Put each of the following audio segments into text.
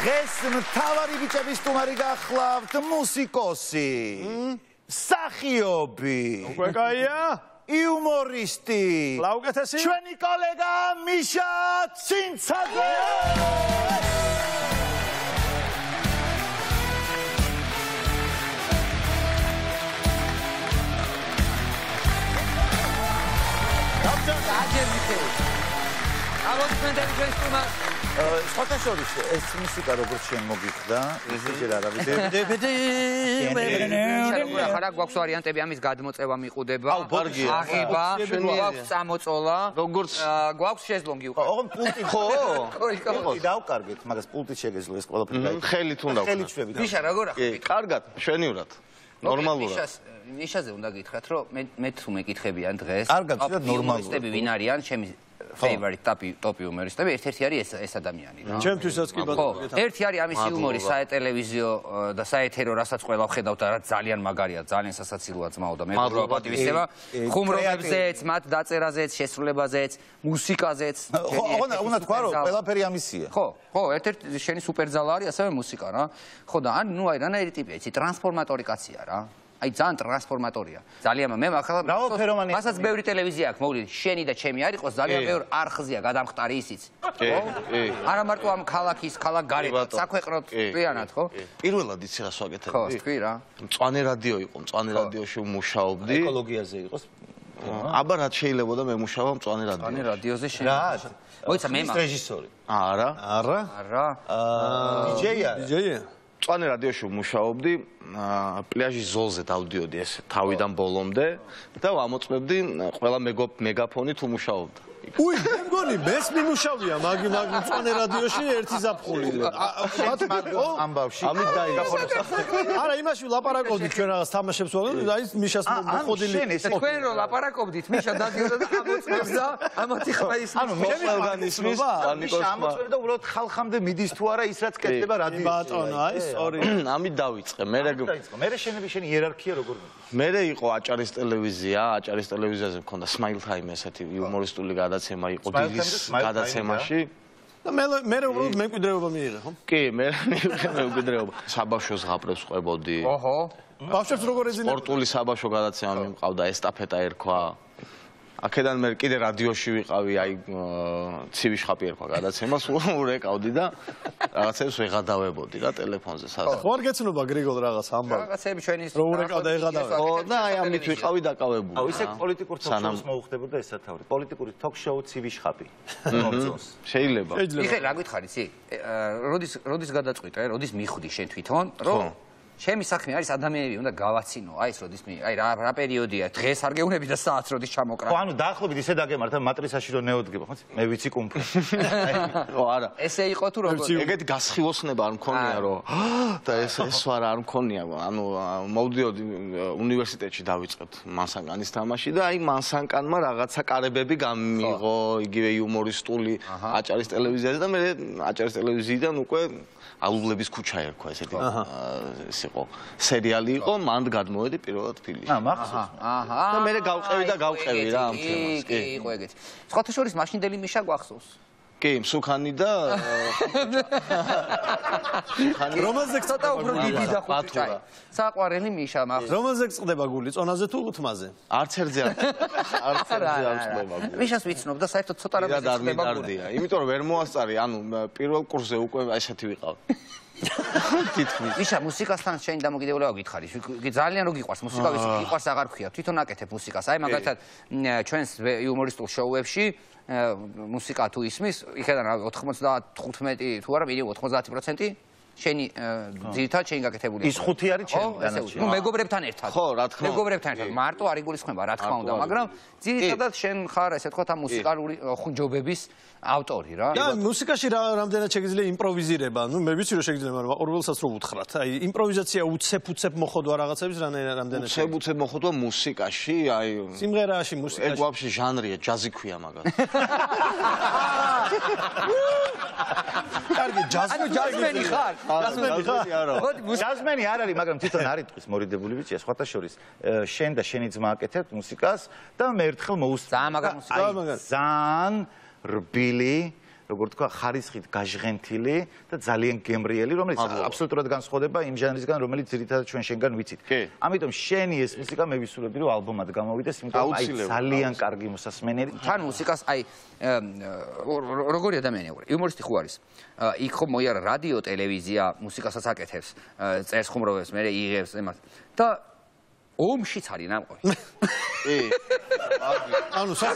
დღეს მთავარი ბიჭების სტუმარი გახლავთ მუსიკოსი, მსახიობი, უკვე კაია, იუმორისტი, ლაუკეთესი, ჩვენი კოლეგა მიშა ცინცაძე. სხვათა შორის ეს მუსიკა როგორც შემოგიხდა, ისე არავის ხარა გვაქვს ვარიანტები ამის გადმოწევა მიყუდება, აღება, გვაქვს წამოწოლა, როგორც გვაქვს შეძლონგი უკვე. ოღონდ პულტი ხო? პულტი დავკარგეთ, მაგას პულტი შეგეძლო ეს ყველაფერი გაიგო. ხელით უნდა ხელით შვები. მიშა როგორ ახლა? კარგად, შვენივრად. ნორმალურად. მიშაზე უნდა გითხრათ, რომ მე თუ მეკითხებიან დღეს, კარგად, ნორმალურად. ვინ არიან ჩემი favorite top humoristები, ერთ-ერთი არის ეს ადამიანი რა. ჩემთვისაც კი ბატონო. ერთი არის ამის იუმორი საეტელევიზიო და საეთერო, რასაც ყველა ვხედავთ და რაც ძალიან მაგარია, ძალიან სასაცილოა ძმაო და მეგობრებო პატივისცემა. ხუმრობებზეც, მათ დაწერაზეც, შესრულებაზეც, მუსიკაზეც. უნდა თქვა რომ ყველაფერი ამისია. ხო, ერთ-ერთი შენი სუპერძალა არის ასევე მუსიკა რა. ხო და ან ნუ აი რანაირი ტიპია, იცი, ტრანსფორმატორი კაცია რა. აი ძალიან ტრანსფორმატორია. ძალიან მე ახლა მასაც ბევრი ტელევიზია აქვს, მოვლი შენი და ჩემი არ იყოს, ძალიან ბევრი არხზია გადამხტარი ისიც. ხო? არა მარტო ამ ქალაქის, ქალაქ გარეთ, საქვეყნოდ პირანად, ხო? პირველად იცი რას ვაკეთებდი? ხო, თქვი რა. მწვანე რადიო იყო, მწვანე რადიოში ვმუშაობდი. ეკოლოგიაზე იყოს. აბა რაც შეიძლება და მე მუშაობ მწვანე რადიოში. მწვანე რადიოზე შენ. მოიცა მე მაგ რეჟისორი. არა. არა. დიჯეია. დიჯეია. მწვანე რადიოში ვმუშაობდი, პლაჟის ზოლზე დავდიოდი ეს თავიდან ბოლომდე და ვამოწმებდი ყველა მეგაფონი თუ მუშაობდა. უი, მე მგონი მეს მიმუშავია მაგი მწვანე რადიოში ერთი ზაფხული. ამბავში. ამით დაიგაფონებს. არა, იმაში ლაპარაკობდით ჩვენ რაღაც თამაშებს ვაღებთ, აი მიშას მოხოდილი. თქვენ რო ლაპარაკობდით, მიშა დადიოდა და ამოწმებს და ამათი ხმა ის. ანუ ყველგან ისმის, მიშა ამოწმებს და უბრალოდ ხალხამდე მიდის თუ არა ის რაც კეთდება რადიოში. ბატონო, აი სწორი. ამით დავიწყე. მე შენი იერარქია როგორ მიდის? მე იყო აჭარის ტელევიზია, აჭარის ტელევიზიაზე მქონდა Smile Time ესეთი იუმორისტული გადაცემა იყო დილის გადაცემაში. და მე უბრალოდ მემკვიდრეობა მიიღე, ხო? კი, მე მემკვიდრეობა. საბავშვოს ზღაპრებს ყვებოდი. ოჰო. ბავშვებს როგორ ეძინა? სპორტული საბავშვო გადაცემა მიმყავდა, ესტაფეტა ერქვა. აქედან მე კიდე რადიოში ვიყავი, აი ცივი შხაპი ერქვა გადაცემას, ურეკავდი და რაღაცებს ვეღადავებოდი რა ტელეფონზე სადღაც. ხო არ გეცნობა გრიგოლ რაღაც ამბავი. რაღაცები ჩვენი რო ურეკავდა ეღადავე. ხო და აი ამით ვიყავი დაკავებული. აუ ისე პოლიტიკურ თოქ-შოუს მოუხდებოდა ეს სათავე. პოლიტიკური თოქ-შოუ ცივი შხაპი. შეიძლება. იხე რა გითხარი იცი? როდის გადაწყვიტე, როდის მიხვდი შენ თვითონ, რომ ჩემი საქმე არის ადამიანები უნდა გავაცინო, აი ეს როდის აი რა პერიოდია, დღეს არ გეუნები და საათს როდის ჩამოკრა. ხო, ანუ დაახლოებით ისე დაგემართა მატრიცაში რომ ნეოდგება, ხო? მე ვიცი კუმფლი. ხო, არა. ესე იყო თუ როგორ? ეგეთი გასხივოსნება არ მქონია, რომ და ეს ვარ არ მქონია, ანუ მოვდიოდი უნივერსიტეტში დავიწყებთ მანსანკანის თამაში და აი მანსანკანმა რაღაცა კარებები გამიღო, იგივე იუმორისტული აჭარის ტელევიზიაზე და მე აჭარის ტელევიზიიდან უკვე ალუბლების ქუჩა ერქვა ესეთი ეს იყო სერიალი იყო მანდ გადმოვედი პირველად თბილისში. მახსოვს. და მე გავყევი და გავყევი რა ამ თემას. კი, იყო ეგეთი. სხვათა შორის მაშინდელი მიშა გვახსოვს. კი, მსუქანი და რომელზე ცოტა უფრო დიდი და ხუთი ჭაი. საყვარელი მიშა მახსოვს. რომელზე წდება გული, წონაზე თუ უთმაზე? არც ერთზე არ წდება გული. მიშას ვიცნობ და საერთოდ ცოტა რამე წდება გული. იმიტომ რომ ვერ მოასწარი, ანუ პირველ კურსზე უკვე ესეთი ვიყავ. თითქმის. მიშა მუსიკასთან შენი დამოკიდებულება გითხარი. ძალიან რო გიყვარს მუსიკა, ვიცი, გიყვარს აღარ ქვია. თვითონ აკეთებ მუსიკას. აი მაგალითად ჩვენს იუმორისტულ შოუებში მუსიკა თუ ისმის, იქიდან 95 თუ არა, მინიმუმ 90% შენი ძირითადად შენი გაკეთებული. ის ხუთი არის ჩემი განაჩენი. ნუ მეგობრებთან ერთად. ხო, რა თქმა უნდა. მეგობრებთან ერთად. მარტო არ იგულისხმება, რა თქმა უნდა, მაგრამ ძირითადად შენ ხარ ესე თქვა ამ მუსიკალური ხუნჯობების ავტორი რა. და მუსიკაში რამდენად შეგიძლია იმპროვიზირება? ნუ მე ვიცი რომ შეგიძლია, მაგრამ ყოველსაც რო უთხრათ. აი იმპროვიზაცია უცებ მოხდვა რაღაცების რამდენად უცებ მოხდვა მუსიკაში, აი სიმღერაში, მუსიკაში. ეგ ვაფშე ჟანრია, ჯაზი ქვია მაგას. კარგი, ჯაზმენი ხარ? ჯაზმენი ხარ? ჯაზმენი არ არის, მაგრამ თვითონ არის ტყვის მორიდებული ბიჭია, სხვათა შორის შენ და შენი ძმა აკეთებთ მუსიკას და მე ერთხელ მოუსწრებ. ძალიან მაგარ მუსიკას. ძალიან რბილი როგორ თქვა, ხარისხით გაჟღენთილი და ძალიან გემრიელი, რომელიც აბსოლუტურად განსხვავდება იმ ჟანრისგან, რომელიც ძირითადად ჩვენ შენგან ვიცით. ამიტომ შენი ეს მუსიკა მე ვისურვებდი, რომ ალბომად გამოვიდეს, იმიტომ რომ ძალიან კარგი მოსასმენელი. თან მუსიკას აი როგორი ადამიანი ვარ? იუმორისტი ხო არის? იქ ხო მოიარა რადიო, ტელევიზია, მუსიკასაც აკეთებს, წერს ხუმრობებს, მე იღებს იმას. და ომშიც არის ნამყოფი. ანუ სხვა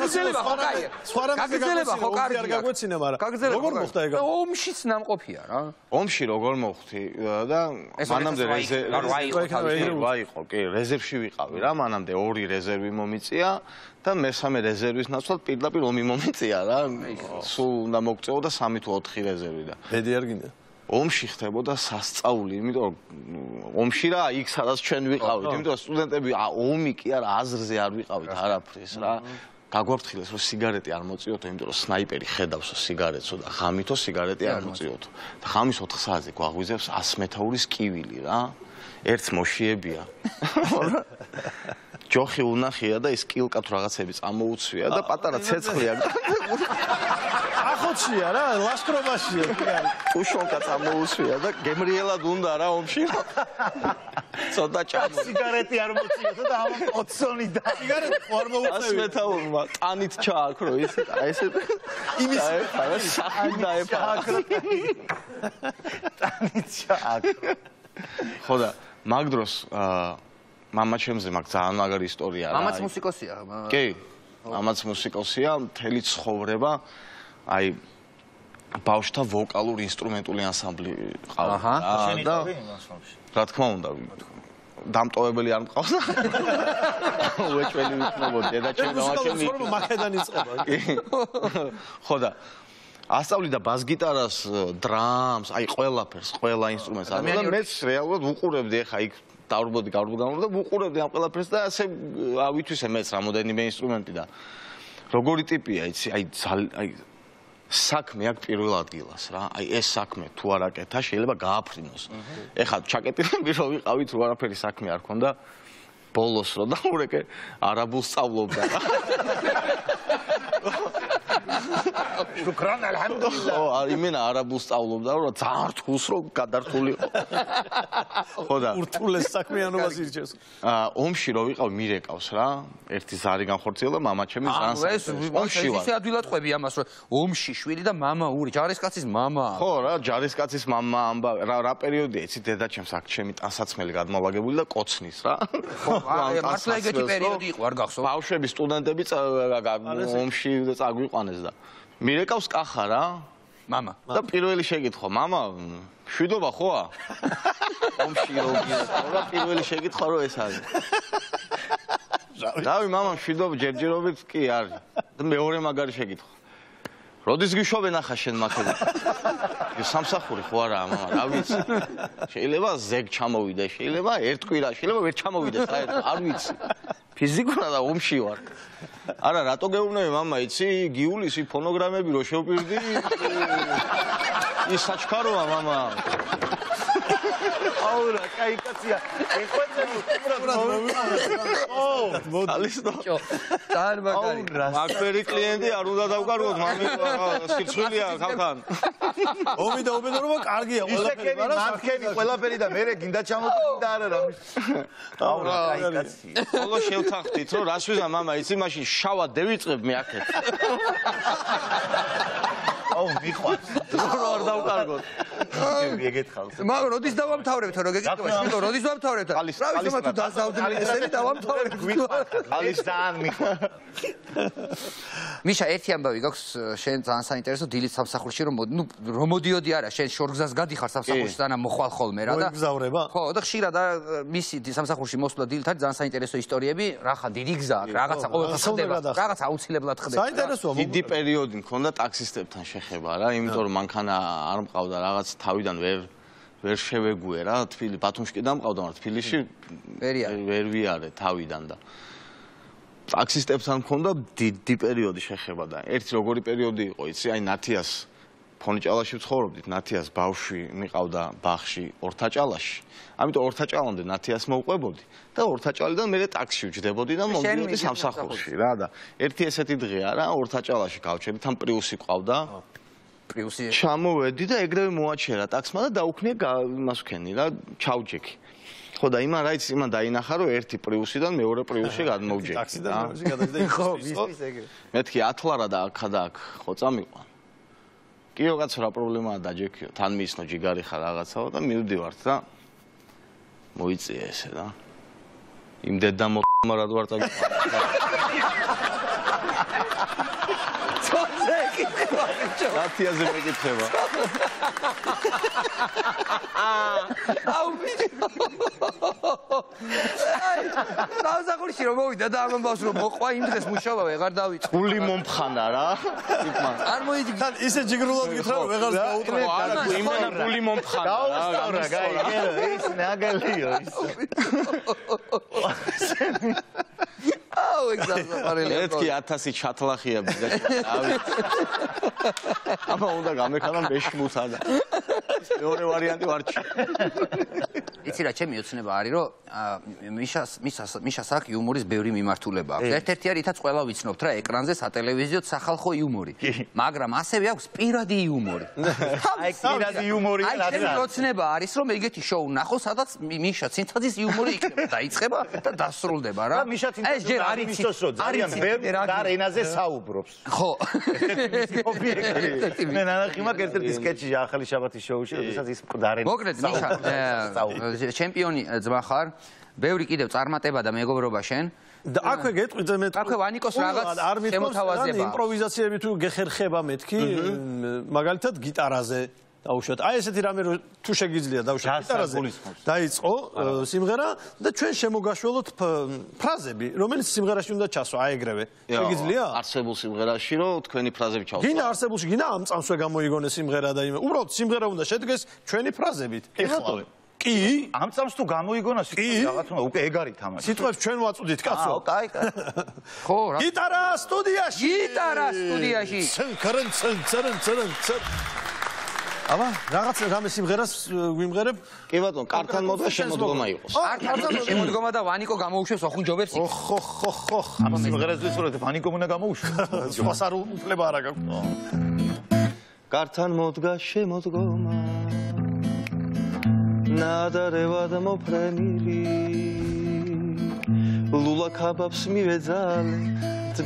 არ გაგვეცინა, მაგრამ როგორ მოხდა ეგ? ომშიც ნამყოფია რა. ომში როგორ მოხდი და მანამდე ვაიყო, კი, რეზერვში ვიყავი რა, მანამდე 2 რეზერვი მომიწია და მესამე რეზერვის ნაცვლად პირდაპირ ომი მომიწია რა. სულ უნდა მოგწეო და 3 თუ 4 რეზერვი და. ბედი არ გინდა? ომში ხდებოდა სასწაული, იმიტომ რომ ომში რა იქ სადაც ჩვენ ვიყავით, იმიტომ რომ სტუდენტები ომი კი არა აზრზე არ ვიყავით არაფრის რა. გაგვაფრთხილეს რომ სიგარეტი არ მოწიოთო, იმიტომ რომ სნაიპერი ხედავს სიგარეტსო და ღამითო სიგარეტი არ მოწიოთო. და ღამის 4 საათზე გვაღვიძებს 100 მეთაურის კივილი რა. ერთს მოშიებია. ჯოხი უნახია და ის კილკა თუ რაღაცები წამოუცვია და პატარა ცეცხლი აქვს. ახოჩია რა, ლაშქრობაშია. უშონკა წამოუცვია და გემრიელად უნდა რა ომში. ცოტა ჭამო. სიგარეტი არ მოწიოთო და ამან პოცონი და სიგარეტი არ მოუწევი. 100 მეთაურმა ტანით ჩააქრო ის ესე იმის სახი დაეფარა. ტანით ჩააქრო. ხო და მაგ დროს მამა ჩემზე მაგ ძალიან მაგარი ისტორია რა. მამაც მუსიკოსია. კი. მამაც მუსიკოსია, მთელი ცხოვრება აი ბავშვთა ვოკალურ ინსტრუმენტული ანსამბლი ყავდა და რა თქმა უნდა დამტოვებელი არ მყავს. უეჭველი ვიქნებოდი დედაჩემ გამაჩემი. მაკედან იწყება. ხო და ასწავლიდა ბას-გიტარას, დრამს, აი ყველაფერს, ყველა ინსტრუმენტს. და მეც რეალურად ვუყურებდი ახლა იქ დავრბოდი და ვუყურებდი ამ ყველაფერს და ასე ავითვისე მეც რამოდენიმე ინსტრუმენტი და როგორი ტიპია, იცი, აი საქმე აქ პირველ ადგილას რა. აი ეს საქმე თუ არ აკეთა, შეიძლება გააფრინოს. ეხლა ჩაკეტილები რო ვიყავით, რო არაფერი საქმე არ ქონდა, ბოლოს რო დაურეკე, არაბულს სწავლობდა რა. შუქრან ალჰამდულილლა. იმენა არაბულს სწავლობდა, რომ ძალიან რთულს რო გადართულიყო. ხო და ურთულეს საქმიანობას ირჩევს. ომში რო ვიყავ მირეკავს რა. ერთი ზარი განხორციელდა მამა ჩემი ძალიან ომში ვარ. ისე ადვილად ყვები ამას რომ ომში შვილი და მამა ური, ჯარისკაცის მამა. ხო რა, ჯარისკაცის მამა ამბა რა პერიოდია, იცი დედაჩემს აქ ჩემი ტანსაცმელი გადმოვაგებული და კოცნის რა. ხო, მართლა ეგეთი პერიოდი იყო, არ გახსოვს. ბავშვები, სტუდენტები ომში წაგვიყვანეს და მირეკავს კახა რა. მამა. და პირველი შეკითხვა, მამა, შვიდობა ხოა? ომში როგია. რა პირველი შეკითხვა რო ეს არის. რავი, მამა, შვიდობა ჯერჯერობით კი არის. და მეორე მაგარი შეკითხვა. როდის გიშვებენ ახლა შენ მაქედან? სამსახური ხო არა, მამა, რა ვიცი. შეიძლება ზეგ ჩამოვიდე, შეიძლება ერთ კვირა, შეიძლება ვერ ჩამოვიდე საერთოდ, არ ვიცი. ფიზიკურად და ომში ვარ. არა, რატო გეუბნები მამა, იცი, გიulis ფონოგრამები რო შევპირდი. ის საჩქაროა მამა. აურა, კაი კაცია. ეხვეწები უბრალოდ ალისტო. ძალიან მაგარი. მაგფერი კლიენტი არ უნდა დავკარგოთ, მამი, სიცხვილია ხალხან. ომი და უბედურობა კარგია, ყველაფერი, მაგრამ მანქენი ყველაფერი და მე გინდა ჩამოვიდა არა რა. აურა, კაი კაცია. ხოლო შევთანხმდით, რომ რას ვიზა მამა, იცი, მაშინ შავად დევიწყებ მე აქეთ. აუ, მიყვარს. რო არ დავკარგოთ. ეგეთ ხალხს. მაგრამ როდის დავამთავრებთ, რო გეკითხება, შვილო, როდის დავამთავრებთ? რავი, თუ დაზავდნენ ესენი დავამთავრებთ. ალის ძალიან მიყვარს. მიშა, ერთი ამბავი გაქვს შენ ძალიან საინტერესო დილით სამსახურში რომ მოდიოდი არა, შენ შორგზას გადიხარ სამსახურში და მოხვალ ხოლმე რა და გზავრება? ხო, და ხშირად მისი სამსახურში მოსვლა დილით არის ძალიან საინტერესო ისტორიები, რახან დიდი გზა აქვს, რაღაცა ყოველთვის ხდება, რაღაც აუცილებლად ხდება. საინტერესოა. დიდი პერიოდი მქონდა ტაქსისტებთან შეხება რა, იმიტომ რომ მანქანა არ მყავდა რაღაც თავიდან ვერ შევეგუე რა, ბათუმში კი დამყავდა, მაგრამ თბილისში ვერ ვიარე თავიდან და ტაქსისტებთან მქონდა დიდი პერიოდი შეხება და ერთი როგორი პერიოდი იყო, იცი, აი ნათიას ფონიჭალაში ვცხოვრობდით, ნათიას ბავშვი მიყავდა ბაღში ორთაჭალაში. ამიტომ ორთაჭალამდე ნათიას მოვყვებოდი და ორთაჭალიდან მე ტაქსში ვჯდებოდი და მომდიოდი სამსახურში რა და ერთი ესეთი დღეა რა, ორთაჭალაში გავჩერდი, თან პრიუსი ყავდა. პრიუსი. ჩამოვედი და ეგრევე მოაჩერა ტაქსმა და დაუქნია იმას ვქენი რა, ჩავჯექი. ხო და იმან რაიც იმან დაინახა რომ ერთი პრიუსიდან მეორე პრიუსში გადმოვჯექი. ტაქსიდან პრიუსში გადავიდა ის. ხო, ვის ეგრე. მეთქი ათლარა და აქა და აქ ხო წამიყვან. კიო კაცო რა პრობლემაა დაჯექიო, თან მისნო ჯიგარი ხარ რაღაცაო და მივდივართ და მოიწია ესე რა. იმდედა მორად ვარ წაგიყვანა. რათიაზე მეკითხება. აუ ბიჭო. დავსახურში რომ მოვიდა და ამბავს რომ მოყვა იმ დღეს მუშაობა ვეღარ დავიწყე. გული მომფხანა რა. არ მოიდი. თან ისე ჯიგრულად გითხრა რომ ვეღარ დაუტრა. იმენა გული მომფხანა რა. დაუსწორა, გაიგე, ის ნაგალიო ის. აუ ეგზამპარელი. მეთქი 1000 ჩათლახია ბიჭო. აბა უნდა გამექანა მეშმუთა და მეორე ვარიანტი ვარჩი. იცი რა, ჩემი ოცნება არის რომ მიშას აქვს იუმორის ბევრი მიმართულება აქვს. ერთ-ერთი არის ითაც ყველა ვიცნობთ რა ეკრანზე სატელევიზიო სახალხო იუმორი. მაგრამ ასევე აქვს პირადი იუმორი. აი პირადი იუმორი რა ჩემი ოცნება არის რომ ეგეთი შოუ ნახო, სადაც მიშა ცინცაძის იუმორი იქნება, დაიწყება და დასრულდება რა. და მიშა ცინცაძე არის მისოს რომ ძალიან ბევრ გარ ენაზე საუბრობს. ხო. მე ნანახი მაქვს ერთ-ერთი სკეჩი ახალი შაბათის შოუში, როდესაც ის მკვდარენ. მოგრედ მიშა ჩემპიონი ძმა ხარ, ბევრი კიდევ წარმატება და მეგობრობა შენ. და აქვე გეტყვით მე აქვე ვანიკოს რაღაც შემოთავაზება. იმპროვიზაციები თუ გეხერხება მეთქი, მაგალითად გიტარაზე დაუშვათ. აი ესეთი რამე რომ თუ შეგიძლია დაუშვათ გიტარაზე. დაიწყო სიმღერა და ჩვენ შემოგაშველოთ ფრაზები, რომელიც სიმღერაში უნდა ჩასვა, აი ეგრევე. შეგიძლია? არსებულ სიმღერაში რომ თქვენი ფრაზები ჩავსვა. გინდა არსებულში, გინდა ამ წამსვე გამოიგონეს სიმღერა და იმე. უბრალოდ სიმღერა უნდა შედგეს ჩვენი ფრაზებით. ეხლა კი? ამ წამს თუ გამოიგონა სიტყვები რაღაც უნდა უკვე ეგ არის თამაში. სიტყვებს ჩვენ ვაწვდით, კაცო. კაი, კაი. ხო, რა. გიტარა სტუდიაში. გიტარა სტუდიაში. აბა, რაღაც რამე სიმღერას გვიმღერებ? კი ბატონო, კართან მოდვა შემოდგომა იყოს. კართან შემოდგომა და ვანიკო გამოუშვებს ოხუნჯობებს. ხო. ამ სიმღერას ვისურვებთ, ვანიკომ უნდა გამოუშვა. სხვას არ უფლება არა გაქვს. კართან მოდგა შემოდგომა. ნადარევად მოფრენილი. ლულა ქაბაბს მივეძალე,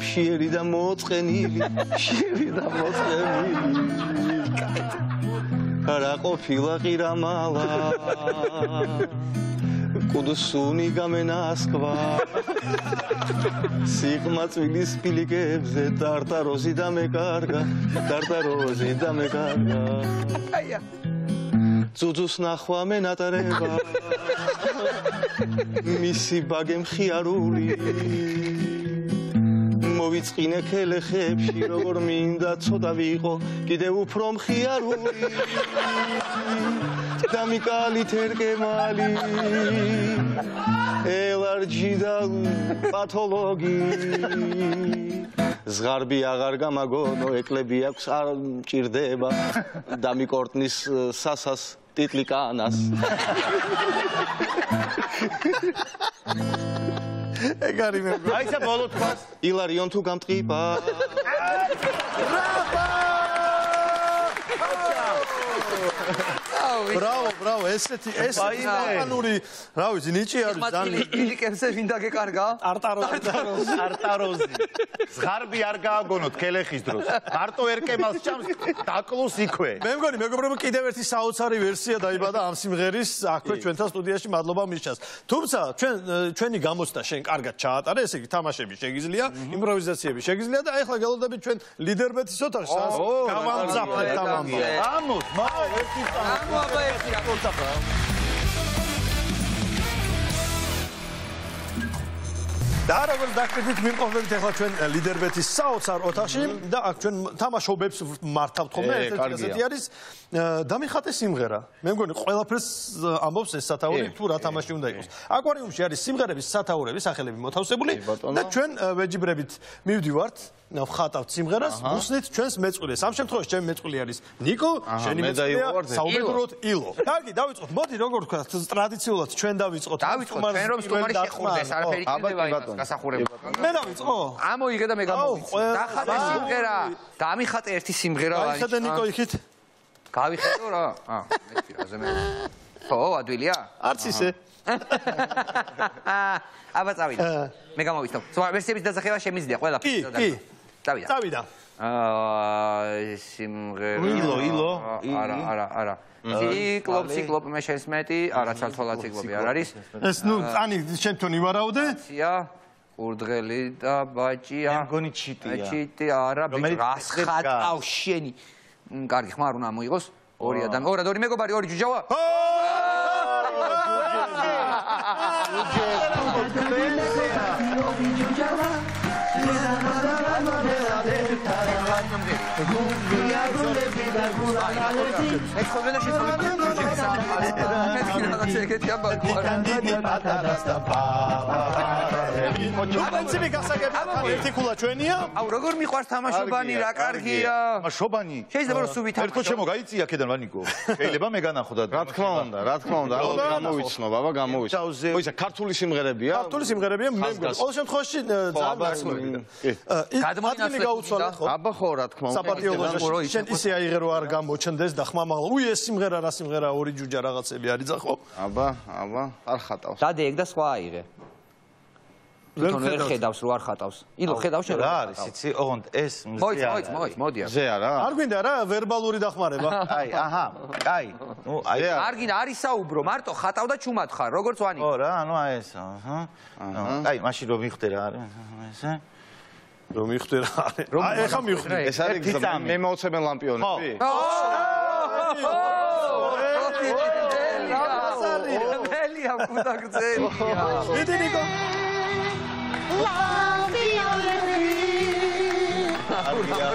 მშიერი და მოწყენილი, მშიერი და მოწყენილი. რა ყოფილა ყირამალა კუდუსუნი გამენასკვა სიყმაწვილის პილიკებზე ტარტაროზი და მეკარგა ტარტაროზი და მეკარგა ძუძუს ნახვა მენატრება მისი ბაგე მხიარული მოვიწყინე ქელეხებში როგორ მინდა ცოტა ვიყო კიდევ უფრო მხიარული და მიკალით ერგემალი ელარჯი და პათოლოგი ზღარბი აღარ გამაგონო ეკლები აქვს არ მჭირდება და მიკორტნის სასას ტიტლიკანას ეგარი მე აი ეს ბოლო თვას ილარიონ თუ გამტყიბა ბრავო ესეთი აყანური რა ვიცი ნიჭი არის ძალიან პილიკებზე ვინ დაგეკარგა ტარტაროზი ზღარბი არ გააგონოთ ქელეხის დროს მარტო ერკემალს ჭამს დაკლუს იქვე მე მგონი მეგობრებო კიდევ ერთი საოცარი ვერსია დაიბადა ამ სიმღერის აქვე ჩვენთან სტუდიაში მადლობა მიშას თუმცა ჩვენი გამოცდა შენ კარგად ჩაატარე ესე იგი თამაშები შეგიძლია იმპროვიზაციები შეგიძლია და ეხლა გელოდებით ჩვენ ლიდერბეთის ოთახში გავამძაფრეთ თამამი ამოს ერთი და როგორც დაკრიტით მიმყოფებით ახლა ჩვენ ლიდერბეთის საოცარ ოთახში და აქ ჩვენ თამაშობებს მართავთ ხოლმე ესეთი არის დამიხატე სიმღერა მე მგონი ყველაფერს ამბობს ეს სათაური თუ რა თამაში უნდა იყოს აკვარიუმში არის სიმღერების სათაურები სახელები მოთავსებული და ჩვენ ვეჯიბრებით მივდივართ ვხატავთ სიმღერას უსნით ჩვენს მეწყვილეს ამ შემთხვევაში ჩემი მეწყვილი არის ნიკო შენი მეწყვილია საუბედუროთ ილო კარგი დავიწყოთ მოდი როგორ ვთქვა ტრადიციულად ჩვენ დავიწყოთ ჩვენ რომ სტუმარი შეხვდეს არაფერი იქნება გასახურება. მე დავიწყო. ამოიღე და მე გამოვიცი. დახატე სიმღერა. დამიხატე ერთი სიმღერა. აიხედე ნიკო იქით. გავიხედო რა. მეთქი რაზე მე. ხო, ადვილია? არც ისე. აბა წავიდა. მე გამოვიცნობ. ვერსიების დასახება შემიძლია ყველაფერი. კი. წავიდა. სიმღერა. ილო. არა. ციკლოპ მე შესმეტი, არა ცალთვალა ციკლოპი არ არის. ეს ნუ წანი შენთან ივარაუდე? ცია, ყურდღელი და ბაჭია. მე მგონი ჩიტია. ჩიტი არა, რას ხატავს შენი. კარგი, ხმარ უნდა მოიღოს. ორი ადამიანი, ორი მეგობარი, ორი ჯუჯავა. აბანცები გასაგებია ერთი ქულა ჩვენია. აუ როგორ მიყვარს თამაშობანი რა კარგია. თამაშობანი. შეიძლება რომ სუვით ერთო ჩემო გაიწია აქედან ვანიკო. შეიძლება მე განახო და რა თქმა უნდა, ალბათ გამოვიცნო, ბაბა გამოვიცნო. ხო ისა ქართული სიმღერებია? ქართული სიმღერებია მე მგონი. ყოველ შემთხვევაში ძალიან გასმოვიდა. გადმოინაცვლე გაუცვალე ხო? აბა ხო რა თქმა უნდა. საპატიო ლოჟაში შენ ისე აიღე რომ არ გამოჩნდეს და ხმამაღლა. უი ეს სიმღერა რა სიმღერა ორი ჯუჯა რაღაცები არის ხო? აბა, არ ხატავს. დადე ეგ და სხვა აიღე. თვითონ ვერ ხედავს რო არ ხატავს. ილო ხედავს შენ რა არის იცი? ოღონდ ეს მოდი. ზე არა? არ გვინდა რა ვერბალური დახმარება? აი, აჰა, კაი. ნუ აი არ გინდა არის საუბრო, მარტო ხატავ და ჩუმად ხარ, როგორც ვანი. ხო რა, ანუ აი ეს, აჰა. კაი, მაშინ რომ მიხდე რა არის ესე? რომ მიხდე რა არის? აი ეხა მიხდე. ეს არის მე მოუწებენ ლამპიონები? ნელია კუდაგძელია. დიდი ნიკო.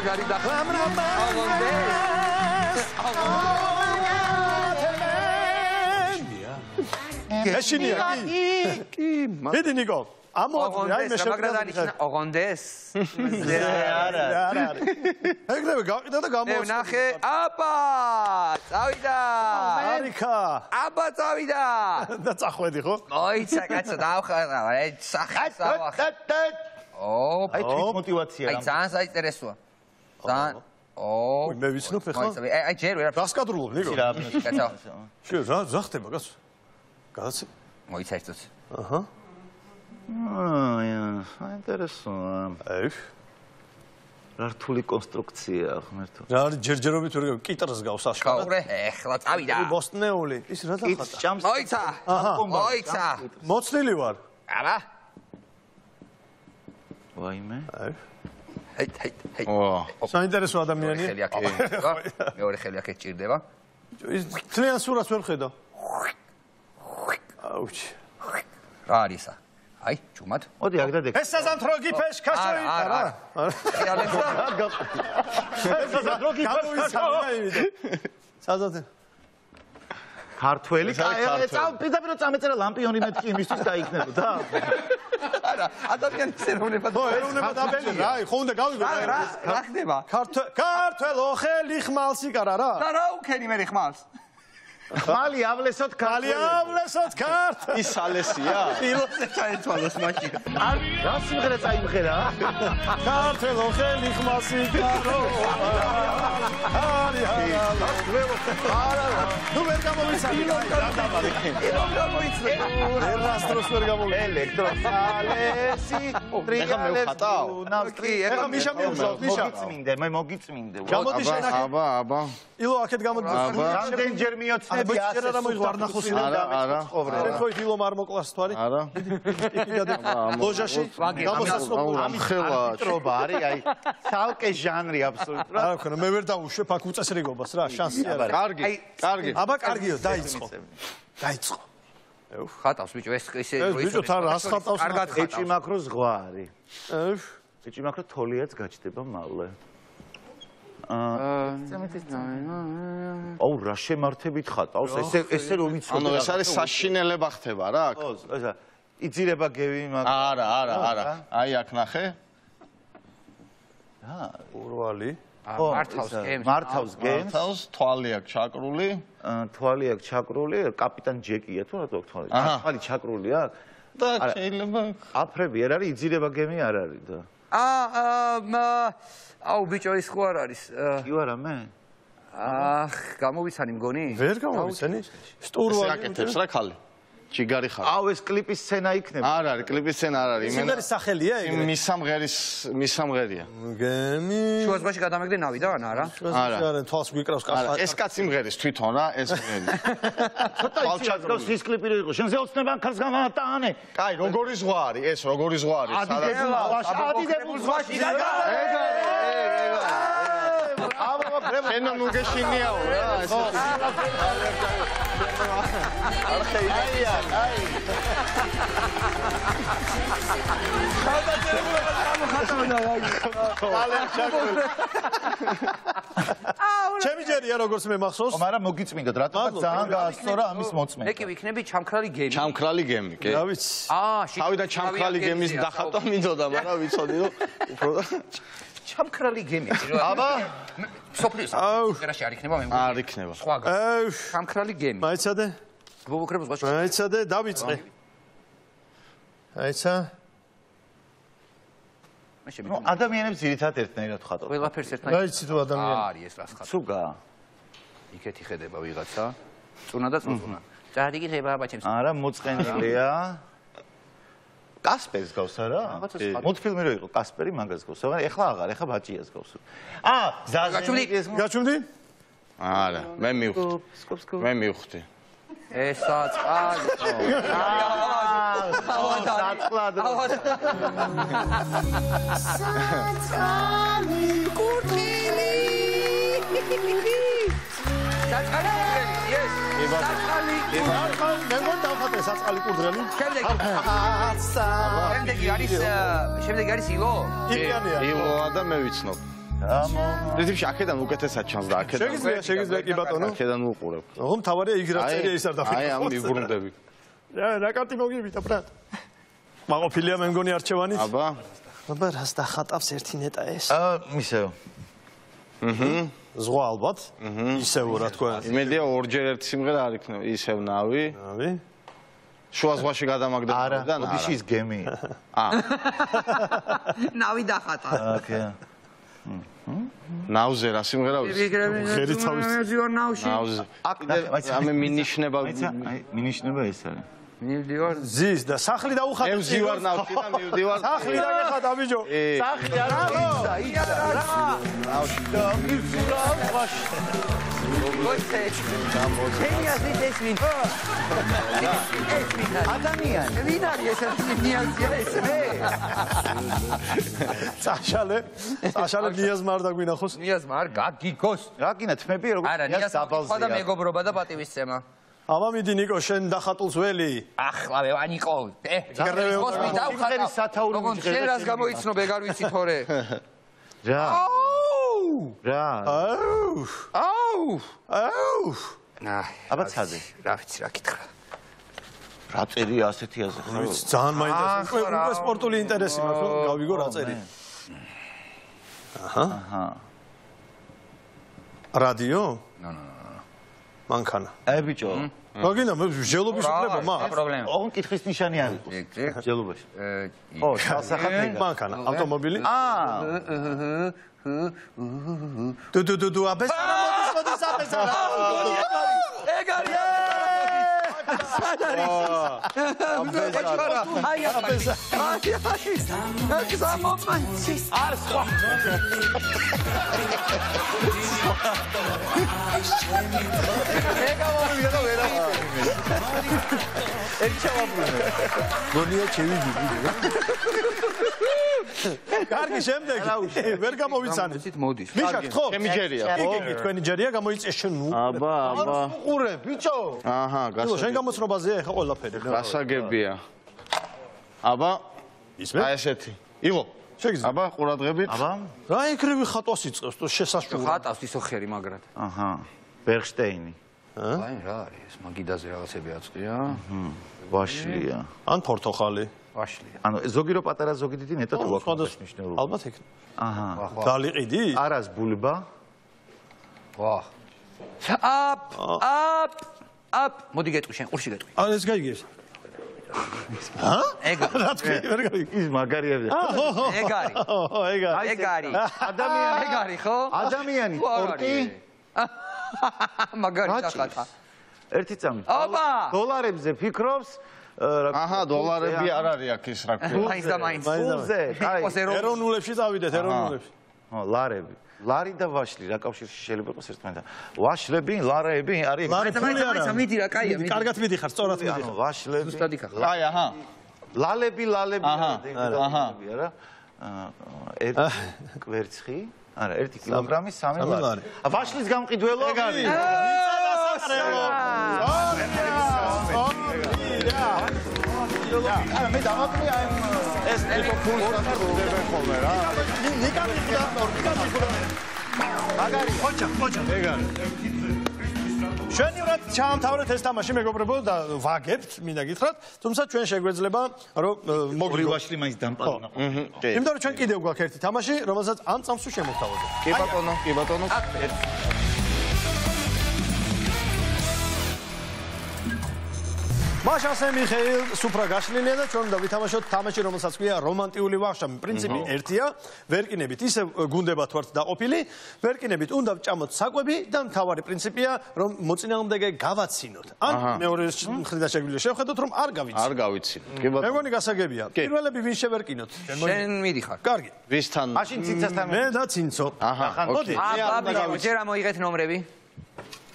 გარი და ეშინია კი. დიდი ნიკო. ამოაწყდი აი მე შემაგრადანიშნა ოღონდეს. არა. ეგრევე გავყიდა და გამოვაწყდი. ნახე, აბა! წავიდა! არიქა! აბა წავიდა! და წახვედი ხო? მოიცა კაცო, დავხარა, აი სახეს დავახე. აი თვით мотиваცია რა. აი ძალიან საინტერესოა. ძალიან ოი მე ვიცნობ ეხლა. აი ჯერ ვერ გასკადრულობ ნიკო. კაცო. შე რა ხდება კაცო? გადაცე. მოიცა ეს წუთი. აჰა. აა, საინტერესოა. აი. რთული კონსტრუქცია ღმერთო. რა არის ჯერჯერობით ვერ კიტრს გავს აშკარად. გაურე, ეხლა წავიდა. ბოსტნეული. ის რა დახატა? ჭამს. მოიცა. მოიცა. მოცლილი ვარ. აბა. ვაიმე. აი. ჰეი. საინტერესო ადამიანია. ხელი აქ ჭირდება. მეორე ხელი აქ ჭირდება. ის ძალიან სურათს ვერ ხედავ. აუჩი. რა არის ა? აი, ჩუმად. მოდი აქ დადე. ეს საზანთროგი ფეშქაშოი რა. საზანთროგი ფეშქაშოი. საზანთრო. ქართველი პირდაპირ წამეწერა ლამპიონი მეთქი იმისთვის გაიქნებოდა. არა, ადამიანის ეროვნება. ხო, ეროვნება დაბელი რა, ხო უნდა გავიგო რა ხდება? ქართველო ხელი ხმალს იკარა რა. და რა უქენი მე ხმალს? ხმალი ავლესოთ ქართველი. ის ალესია? ფილოსე ჩაეთვალოს მაშინ. რა სიმღერა წაიმღერა? ქართველო ხელი ხმალს იკარო. არა. ნუ ვერ გამოვიცანი. რა გამოიწვე? ერასტროს ვერ გამოვიცანი. ელექტროსალესი. ეხა მე ვხატავ? ეხა მიშა მიუგზავთ, მიშა. მე მოგიწმინდე. გამოდი შენ აქ. აბა. ილო აქეთ გამოდი. რამდენჯერ მიოცნები ასე სუპარნახოსი არა. შენ ხო ილომ არ მოკლას თვარი? არა. ლოჟაში გამოსასწრაფო ამხელა. ტრობა არის, აი, ცალკე ჟანრი აბსოლუტურად. რა ვქნა, მე ვერ დავუშვებ აქ უწესრიგობას რა, შანსი არ არის. კარგი. აბა კარგიო, დაიწყო. ხატავს ბიჭო, ეს ისე ეს ბიჭო თან რას ხატავს? კარგად ხატავს. ეჭი მაქრო ზღვა არის. ეჭი მაქრო თოლიაც გაჩდება მალე. აუ რა შემართებით ხატავს? ესე რომ იცოდე. ანუ ეს არის საშინელება ხდება რა? ხო, ესა იძირება გევი მაგ. არა. აი აქ ნახე. ურვალი. მართავს გემს. მართავს, თვალი აქვს ჩაკრული. თვალი აქვს ჩაკრული, კაპიტან ჯეკია თუ რატო აქვს თვალი? თვალი ჩაკრული აქვს. და შეიძლება აფრები არ არის, იძირება გემი არ არის და. აუ ბიჭო ის ხო არ არის? კი ვარა მე? გამოვიცანი მგონი? ვერ გამოვიცანი? სტურვა აკეთებს რა ხალი? ჩიგარი ხარ. აუ ეს კლიპის სცენა იქნება. არ არის, კლიპის სცენა არ არის. სიმღერის სახელია ეგრე? მის სამღერია. გემი. შუა ზღვაში გადამეგდე ნავი და არა? არა, თვალს გვიკრავს კახა. ეს კაც სიმღერის თვითონ რა, ეს სიმღერი. ცოტა იცი ის კლიპი რო იყო. შენზე ოცნებან ქარს გამატანე. კაი, როგორი ზღვა არის? ეს როგორი ზღვა არის? ადიდებულ ზღვაში შენ ნუ გეშინიაო რა, ეს. ჩემი ჯერია როგორც მე მახსოვს. მაგრამ მოგიწმინდოთ რატომ ძალიან გაასწორა ამის მოწმენდა. მე კი ვიქნები ჩამქრალი გემი. ჩამქრალი გემი, კი. რა ვიცი. თავიდან ჩამქრალი გემის დახატვა მინდოდა, მაგრამ ვიცოდი რომ უფრო ჩამქრალი გემი. აბა სოფლის სფეროში არ იქნება მე მგონი. არ იქნება. სხვა ჩამქრალი გემი. მაიცადე? ბობოქრებს ზღვაში. მაიცადე, დავიწყე. აიცა. ნუ ადამიანებს ძირითადად ერთნაირად ხატავთ. ყველაფერს ერთნაირად. რაიცი თუ ადამიანი. არის ეს რას ხატავ. სუგა. იქეთი ხედება ვიღაცა. წუნა და წუნა. წადი ხედება აბა ჩემს. არა, მოწყენილია. კასპერს გავს არა? მულტფილმი რო იყო კასპერი მაგას გავს. მაგრამ ეხლა აღარ, ეხლა ბაჭიას გავს. გაჩვენდი? არა, მე მივხვდი. მე მივხვდი. ესა წყალი. საწყლად. საწყალი კურდილი. საწყალი ეს. საწყალი. მე მგონი დავხატე საწყალი კურდრელი. შემდეგი არის ილო? იგიანია. ილოა და მე ვიცნობ. პრინციპში აქედან უკეთესად ჩანს და აქედან. შეგიძლია კი ბატონო. აქედან უყურებ. ოღონდ თავარია იგ რა წერია ის არ დაფიქრე. აი ამ მიბრუნდები. რა კარტი მოგივიდა ბრატ. მაყოფილია მე მგონი არჩევანით. აბა. აბა რას დახატავს ერთი ნეტა ეს? მისეო. ზღვა ალბათ. ისევ რა თქვა. იმედია ორჯერ ერთი სიმღერა არ იქნება. ისევ ნავი. ნავი. შუა ზღვაში გადამაგდება და ოდიში ის გემია. ნავი დახატა. ოკეი. ნავზე რა სიმღერა ვიცი? ხერი თავის. ნავზე. ამ მინიშნება მინიშნება ეს არის. მივდივარ ზის და სახლი დაუხატე. მე ვზივარ ნავში და მივდივარ. სახლი დაგეხატა ბიჭო. სახლი არა ისა რა. ნავში და მივდივარ ვაში. ადამიანი ვინ არის ეს ნიაზია ეს მე წაშალე ნიაზმა არ დაგვინახოს ნიაზმა არ გაგიგოს რა გინა თმები როგორ არა ნიაზმა და მეგობრობა და პატივისცემა აბა მიდი ნიკო შენ დახატულს ველი ახლავე ანიკო გერნევოს მე დავხატე სათაური მიჭერდა შენ რას გამოიცნო ეგარ ვიცი თორე რა რა აუ აბა ცადე რა ვიცი რა კითხა რა წერია ასეთი აზე ხო ძალიან მაინტერესებს უკვე სპორტული ინტერესი მაქვს რომ გავიგო რა წერია აჰა რადიო მანქანა აი ბიჭო მაგინა მე ჟელობის უფლება მაქვს პრობლემა ოღონ კითხვის ნიშანი არ იყო ჟელობაში ო სასახატი მანქანა ავტომობილი დუ აბესარა მოდის აბესარა ეგ არის აი აბესარა აი სამომანცი არ სხვა ეგ ამოვიდა და ვერა ეგ ჩავაბრუნე გონია ჩევიდი კარგი შემდეგი ვერ გამოვიცანე მოდის მიშაკ ხო ჩემი ჯერია იგი თქვენი ჯერია გამოიწეს შენ ნუ აბა უყურე ბიჭო აჰა გასაგებია შენ გამოცნობაზეა ეხა ყველაფერი გასაგებია აბა ისმე აი ესეთი იყო შეგიძლია აბა ყურადღებით აბა რა ეკრები ხატვას იწყებს თუ შესასრულო ხატავს ისო ხერი მაგრად აჰა ბერშტეინი აი რა არის ეს მაგიდაზე რაღაცები აწყია ვაშლია ან პორტოხალი ვაშლია ანუ ზოგი რო პატარა ზოგი დიდი ნეტად უაქვს მნიშვნელობა ალბათ იქნება აჰა დალიყიდი არას ბულბა ვაჰ აპ მოდი გეტყვი შენ ყურში გეტყვი ან ეს გაიგეს რა თქვი ვერ გაიგე ის მაგარია ეგარი ადამიანი ხო ადამიანი სპორტი მაგარი სახათა ერთი წამი დოლარებზე ფიქრობს აჰა დოლარები არ არის აქ ის რა ქვია მაინც და მაინც ეროვნულებში წავიდეთ ეროვნულებში ლარები ლარი და ვაშლი რა კავშირში შეიძლება იყოს ერთმანეთთან ვაშლები ლარები არის მიდი რა კაია მიდი კარგად მიდიხარ სწორად მიდიხარ ვაშლები ზუსტად იქა აი აჰა ლალები აჰა არა ერთი კვერცხი არა 1 კილოგრამი 3 ლარი ვაშლის გამყიდველო ეგ არის ნიცა დასაყრელო არა მე დამაკლი აი ეს თვითონ ფულს დადებენ ხოლმე რა ნიკა მიხდა მაგარი ხოჭა ეგ არის ჩვენივრად ჩამთავრეთ ეს თამაში მეგობრებო და ვაგებთ მინდა გითხრათ თუმცა ჩვენ შეგვეძლება რომ ორი ვაშლი მაინც დამპალონა იმიტომ რომ ჩვენ კიდევ გვაქვს ერთი თამაში რომელსაც ამ წამს შემოვთავაზებთ კი ბატონო მაშასე მიხეილ სუფრა გაშლილია და ჩვენ უნდა ვითამაშოთ თამაში რომელსაც ქვია რომანტიული ვახშამი პრინციპი ერთია ვერკინებით ისე გუნდებად ვართ დაყოფილი ვერკინებით უნდა ვჭამოთ საკვები და მთავარი პრინციპია რომ მოწინააღმდეგე გავაცინოთ ან მეორე მხრიდან შეგვიძლია შევხედოთ რომ არ გავიცინოთ კი ბატონო მეგონი გასაგებია პირველები ვინ შევერკინოთ შენ მიდიხარ კარგი ვისთან მაშინ ცინცასთან მე და ცინცო აჰა მოდი ჯერ ამოიღეთ ნომრები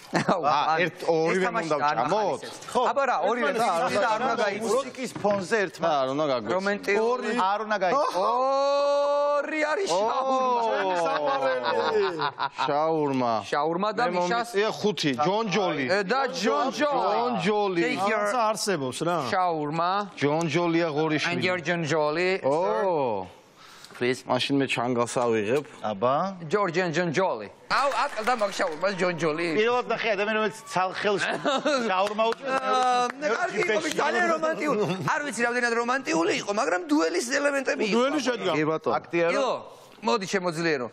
ორივე უნდა ვჭამოთ? აბა რა, ორივე და არ უნდა გაიწოს. მუსიკის ფონზე ერთმანეთს არ უნდა გაგვიწოს. რომანტიკული არ უნდა გაიწოს. ორი არის შაურმა. შაურმა და მიშას 5 ჯონჯოლი. და ჯონჯოლი. რაღაცა არსებობს რა. შაურმა. ჯონჯოლია ღორიშვილი. And your ჯონჯოლი. Please. მაშინ მე ჩანგალს ავიღებ. აბა. Georgian ჯონჯოლი. აუ, აკლა მაგ შაურმას ჯონჯოლი. პირველად ნახე ადამიანი რომელიც ცალხელს შაურმა უწევს. კარგი, იყო ძალიან რომანტიკული. არ ვიცი რამდენად რომანტიკული იყო, მაგრამ დუელის ელემენტები იყო. დუელი შედგა. კი ბატონო. აქტია რა. მოდი შემოძლიერო.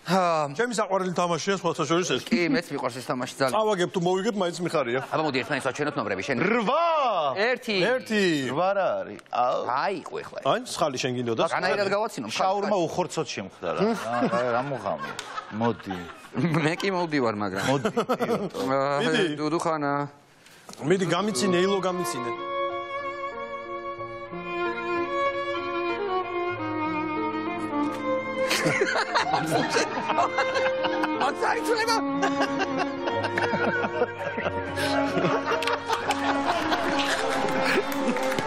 ჩემი საყვარელი თამაშია სხვათა შორის ეს. კი, მეც მიყვარს ეს თამაში ძალიან. წავაგებ თუ მოვიგებ, მაინც მიხარია. აბა მოდი ერთმანეთს ვაჩვენოთ ნომრები შენ. 8. 1. 8 რა არის. აი, იყო ეხლა. აი, სხალი შენ გინდოდა? განაირად გავაცინო. შაურმა უხორცოდ შემხდა რა. რა მოხამია. მოდი. მე კი მოვდივარ, მაგრამ. მოდი. დუდუხანა. მიდი გამიცინე, ილო გამიცინე. აცარი თულება.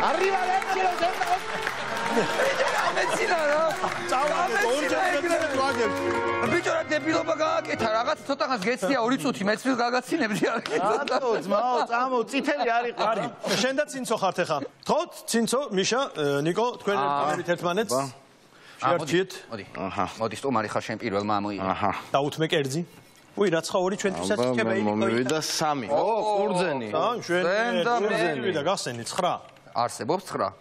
Arriva Lecchio sempre. მეცინა რა. წავაგეთ ორჯერ ვაგებ. ბიჭო რა დებილობა გააკეთა, რაღაც ცოტახანს გეცდია 2 წუთი, მეც გაგაცინებდი არ გიცოდა. რატო ძმაო, წამო, წითელი არ იყო. კარგი. შენ და ცინცო ხართ ახლა. თქოთ, ცინცო, მიშა, ნიკო, თქვენ ერთმანეთით ერთმანეთს. შეარჩიეთ. მოდი. აჰა. მოდი სტუმარი ხარ შენ პირველმა ამოიღე. აჰა. დაუთმე კერძი. უი, რა ცხაური ჩვენთვისაც რჩება იქ. მომივიდა 3. ყურძენი. ან შენ და მე და გასენი 9. არსებობს 9.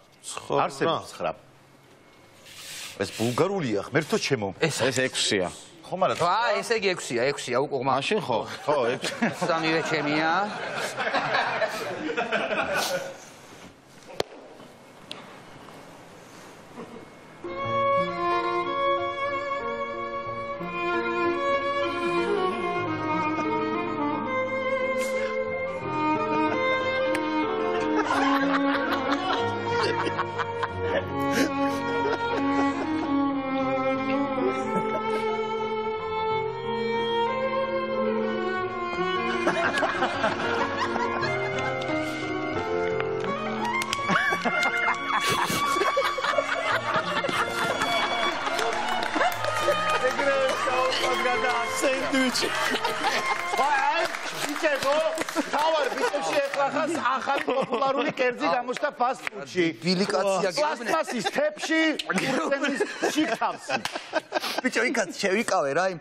არსებობს 9. ეს ბულგარულია, ღმერთო ჩემო. ეს 6-ია. ხო, მაგრამ ესე იგი 6-ია, უკვე ღმა. მაშინ ხო? ხო, 6. სამივე ჩემია. სენდვიჩი. აი, ბიჭებო, თავარ ბიჭებში ეხლახანს ახალი პოპულარული კერძი გამოჩნდა ფასტ-ფუდში. ბილიკაცია გიგებნე. პლასტმასის თეფში, კურდენის შიგთავსი. ბიჭო, იქაც შევიკავე რა იმ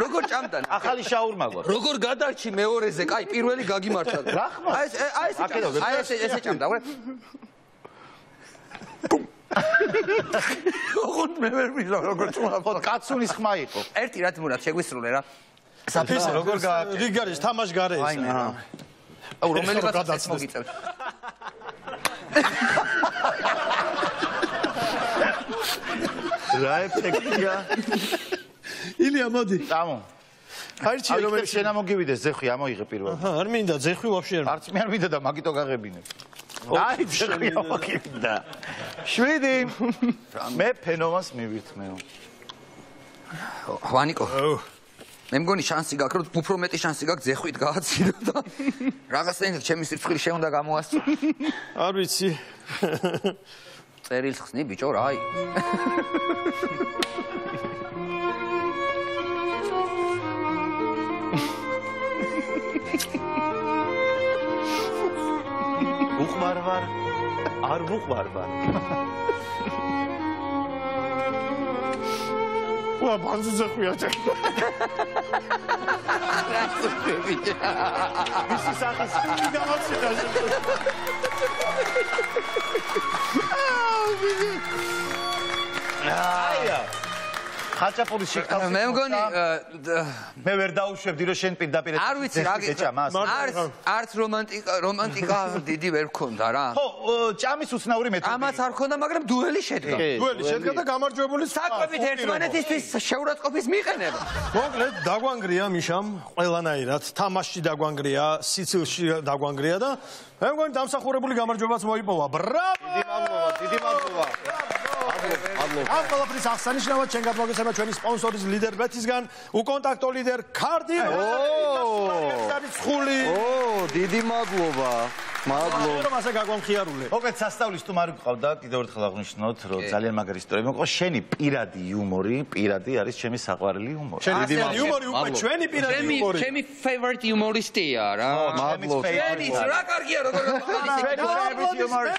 როგორ ჭამდა? ახალი შაურმა გვაქვს. როგორ გადარჩი მეორეზე? კაი, პირველი გაგიმართა. რა ხმა? აი ესე ჭამდა, უყურე. ოღონდ მე ვერ მიზა როგორ ჭამდა. ხო, კაცუნის ხმა იყო. ერთი რაც მურად შეგვისრულე რა. საფის როგორ გააკეთე? რიგ არის თამაშ გარე ეს. აუ რომელი კაცს მოგიწევთ? რა ეფექტია? ილია, მოდი. წამო. აირჩიე რომელიც შენა მოგივიდეს ზეხვი, ამოიღე პირველად. აჰა, არ მინდა ზეხვი ვაფშე არ. არც მე არ მინდა და მაგიტო გაღებინებ. აი, ზეხვი ამოგივიდა. 7. მე ფენომანს მივირთმეო. ვანიკო. მე მგონი შანსი გაქვს, რომ უფრო მეტი შანსი გაქვს ზეხვით გააცინო და რაღაცნაირად ჩემი სიფრთხილე შეუნდა გამოასწრო. არ ვიცი. წერილს ხსნი ბიჭო რა აი. უყვარვარ, არ ვუყვარვარ. ვა, ბანძი ზეხვია ჩა. მისი სახის გამოცდა. აია. ხაჭაპურის შეკავ. მე მგონი მე ვერ დაუშვებდი რომ შენ პირდაპირ არ ვიცი რა არც რომანტიკა დიდი ვერ მქონდა რა. ხო, ჭამის უცნაური მეთოდი. ამაც არ მქონდა, მაგრამ დუელი შედგა. დუელი შედგა და გამარჯვებული საკვებით ერთმანეთისთვის შეურაცხყოფის მიყენება. მოკლედ დაგვანგრია მიშამ ყველანაირად, თამაშში დაგვანგრია, სიცილში დაგვანგრია და მე მგონი დამსახურებული გამარჯვებაც მოიპოვა. ბრავო! დიდი მადლობა. ამ ყველაფრის აღსანიშნავად ჩვენ გადმოგეცემა ჩვენი სპონსორის ლიდერ ბეთისგან უკონტაქტო ლიდერ კარდი. ხული. დიდი მადლობა. მადლობა. რომ ასე გაგვამხიარულე. მოკლედ სასწაულის თუ არ გყავდა, კიდევ ერთხელ აღვნიშნოთ, რომ ძალიან მაგარი ისტორია მოყვა. შენი პირადი იუმორი, პირადი არის ჩემი საყვარელი იუმორი. შენი იუმორი უკვე ჩვენი პირადი იუმორი. ჩემი favorite humoristია რა. მადლობა. რა კარგია როგორ ჩვენი favorite იუმორი.